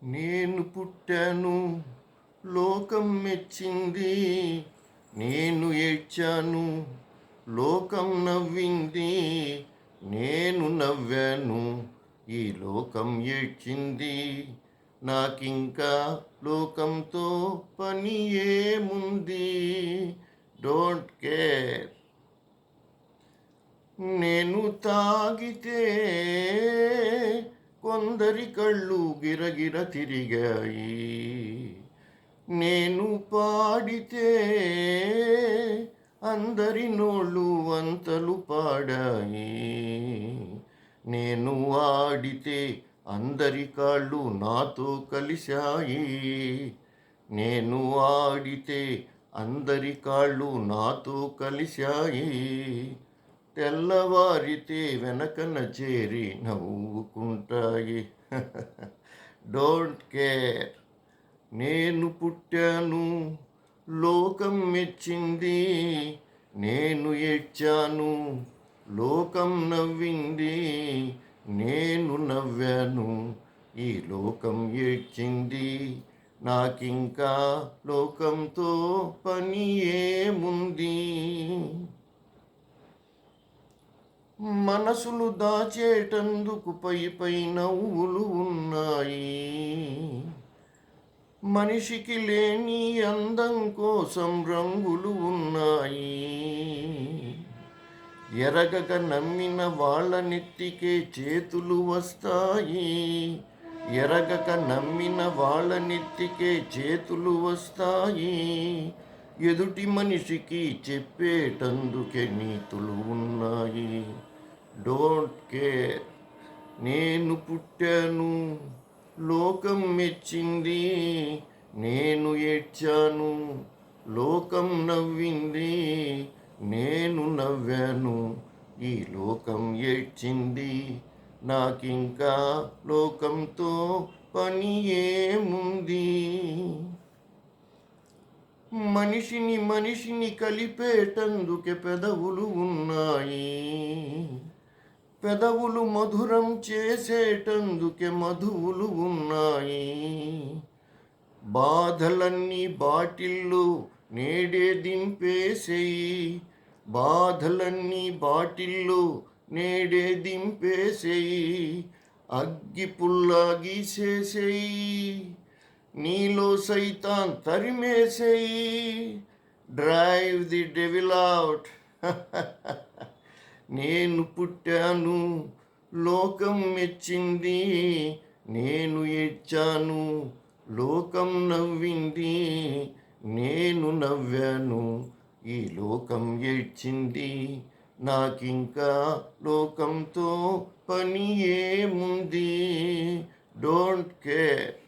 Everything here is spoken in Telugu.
నేను పుట్టాను లోకం మెచ్చింది, నేను ఏడ్చాను లోకం నవ్వింది, నేను నవ్వాను ఈ లోకం ఏడ్చింది. నాకింకా లోకంతో పని ఏముంది? Don't care. నేను తాగితే కొందరి కళ్ళు గిరగిర తిరిగాయి, నేను పాడితే అందరి నోళ్ళు వంతలు పాడాయి, నేను ఆడితే అందరి కాళ్ళు నాతో కలిశాయి, నేను ఆడితే అందరి కాళ్ళు నాతో కలిశాయి. తెల్లవారితే వెనకన చేరి నవ్వుకుంటాయి. Don't care. నేను పుట్టాను లోకం మెచ్చింది, నేను ఏడ్చాను లోకం నవ్వింది, నేను నవ్వాను ఈ లోకం ఏడ్చింది. నాకింకా లోకంతో పని ఏముంది? మనసులు దాచేటందుకు పై నవ్వులు ఉన్నాయి, మనిషికి లేని అందం కోసం రంగులు ఉన్నాయి. ఎరగక నమ్మిన వాళ్ళ నెత్తికే చేతులు వస్తాయి, ఎరగక నమ్మిన వాళ్ళ నెత్తికే చేతులు వస్తాయి. ఎదుటి మనిషికి చెప్పేటందుకే నీతులు ఉన్నాయి. Don't care. నేను పుట్టాను లోకం మెచ్చింది, నేను ఏడ్చాను లోకం నవ్వింది, నేను నవ్వాను ఈ లోకం ఏడ్చింది. నాకింకా లోకంతో పని ఏముంది? మనిషిని కలిపేటందుకే పెదవులు ఉన్నాయి, పెదవులు మధురం చేసేటందుకే మధువులు ఉన్నాయి. బాధలన్నీ బాటిల్లో నేడే దింపేసేయి, బాధలన్నీ బాటిల్లో నేడే దింపేసేయి. అగ్గి పుల్లా గీసేసేయి, నీలో సైతాన్ తరిమేసేయి. Drive the devil out. నేను పుట్టాను లోకం మెచ్చింది, నేను ఏడ్చాను లోకం నవ్వింది, నేను నవ్వాను ఈ లోకం ఏడ్చింది. నాకింకా లోకంతో పని ఏముంది? Don't care.